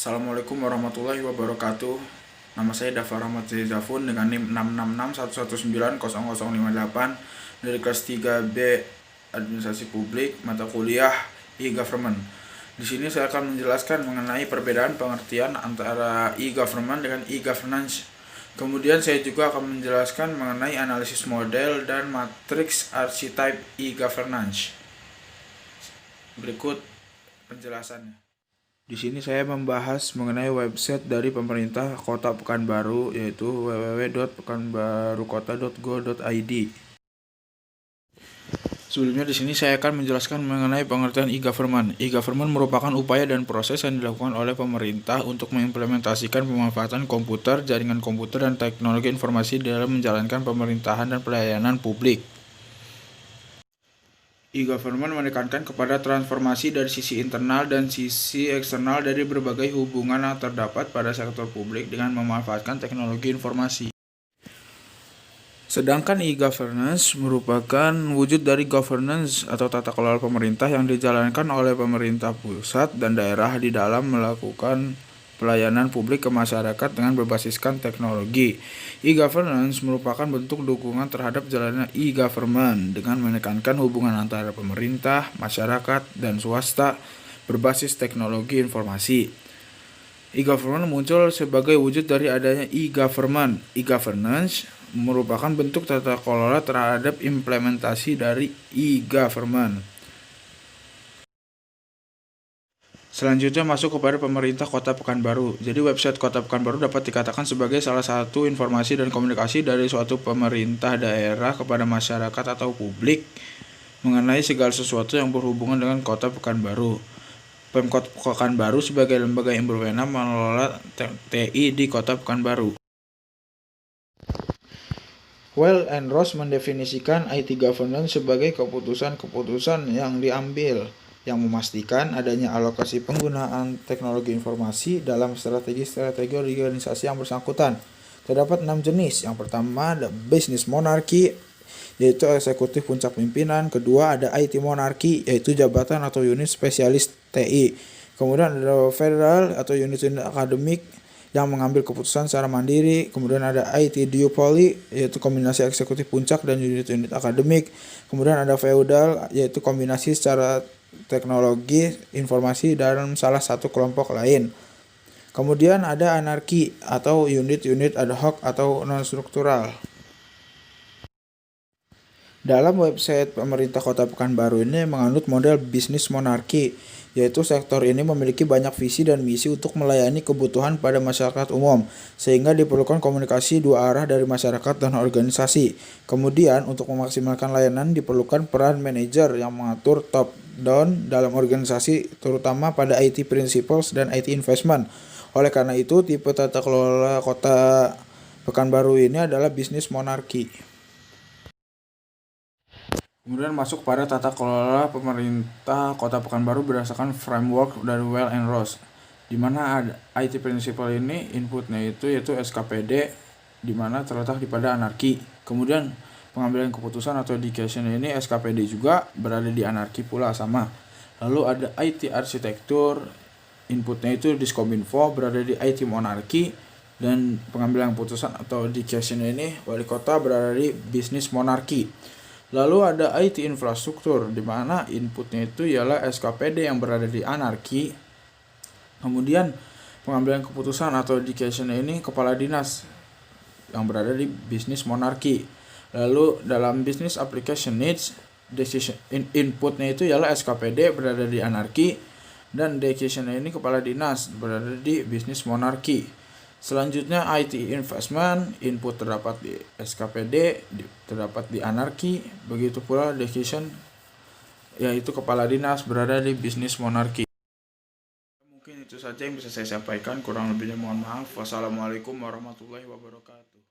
Assalamualaikum warahmatullahi wabarakatuh. Nama saya Dava Rahmat Zafun dengan NIM 66611900058 dari kelas 3B Administrasi Publik, mata kuliah e-Government. Di sini saya akan menjelaskan mengenai perbedaan pengertian antara e-Government dengan e-Governance. Kemudian saya juga akan menjelaskan mengenai analisis model dan matriks archetype e-Governance. Berikut penjelasannya. Di sini saya membahas mengenai website dari pemerintah Kota Pekanbaru, yaitu www.pekanbarukota.go.id. Sebelumnya di sini saya akan menjelaskan mengenai pengertian e-Government. E-Government merupakan upaya dan proses yang dilakukan oleh pemerintah untuk mengimplementasikan pemanfaatan komputer, jaringan komputer, dan teknologi informasi dalam menjalankan pemerintahan dan pelayanan publik. E-Government menekankan kepada transformasi dari sisi internal dan sisi eksternal dari berbagai hubungan yang terdapat pada sektor publik dengan memanfaatkan teknologi informasi. Sedangkan e-Governance merupakan wujud dari governance atau tata kelola pemerintah yang dijalankan oleh pemerintah pusat dan daerah di dalam melakukan pelayanan publik ke masyarakat dengan berbasiskan teknologi. E-Governance merupakan bentuk dukungan terhadap jalannya e-Government dengan menekankan hubungan antara pemerintah, masyarakat, dan swasta berbasis teknologi informasi. E-Government muncul sebagai wujud dari adanya e-Government. E-Governance merupakan bentuk tata kelola terhadap implementasi dari e-Government. Selanjutnya masuk kepada pemerintah Kota Pekanbaru. Jadi website Kota Pekanbaru dapat dikatakan sebagai salah satu informasi dan komunikasi dari suatu pemerintah daerah kepada masyarakat atau publik mengenai segala sesuatu yang berhubungan dengan Kota Pekanbaru. Pemkot Pekanbaru sebagai lembaga yang berwenang mengelola TI di Kota Pekanbaru. Well and Ross mendefinisikan IT governance sebagai keputusan-keputusan yang diambil yang memastikan adanya alokasi penggunaan teknologi informasi dalam strategi-strategi organisasi yang bersangkutan. Terdapat 6 jenis. Yang pertama ada business monarchy, yaitu eksekutif puncak pimpinan. Kedua ada IT monarchy, yaitu jabatan atau unit spesialis TI. Kemudian ada federal atau unit-unit akademik yang mengambil keputusan secara mandiri. Kemudian ada IT duopoly, yaitu kombinasi eksekutif puncak dan unit-unit akademik. Kemudian ada feudal, yaitu kombinasi secara teknologi informasi dalam salah satu kelompok lain. Kemudian ada anarki atau unit-unit ad hoc atau non-struktural. Dalam website pemerintah Kota Pekanbaru ini menganut model bisnis monarki, yaitu sektor ini memiliki banyak visi dan misi untuk melayani kebutuhan pada masyarakat umum, sehingga diperlukan komunikasi dua arah dari masyarakat dan organisasi. Kemudian untuk memaksimalkan layanan diperlukan peran manajer yang mengatur top down dalam organisasi, terutama pada IT principles dan IT investment. Oleh karena itu, tipe tata kelola Kota Pekanbaru ini adalah bisnis monarki. Kemudian masuk pada tata kelola pemerintah Kota Pekanbaru berdasarkan framework dari Well and Ross, di mana ada IT principle ini inputnya yaitu SKPD, di mana terletak di pada anarki. Kemudian pengambilan keputusan atau decision ini SKPD juga berada di anarki pula sama. Lalu ada IT arsitektur, inputnya itu Diskominfo berada di IT monarki, dan pengambilan keputusan atau decision ini wali kota berada di bisnis monarki. Lalu ada IT infrastruktur, di mana inputnya itu ialah SKPD yang berada di anarki. Kemudian pengambilan keputusan atau decision ini kepala dinas yang berada di bisnis monarki. Lalu dalam business application needs, decision inputnya itu ialah SKPD berada di anarki, dan decision ini kepala dinas berada di bisnis monarki. Selanjutnya IT investment, input terdapat di SKPD, terdapat di anarki, begitu pula decision yaitu kepala dinas berada di bisnis monarki. Mungkin itu saja yang bisa saya sampaikan, kurang lebihnya mohon maaf. Wassalamualaikum warahmatullahi wabarakatuh.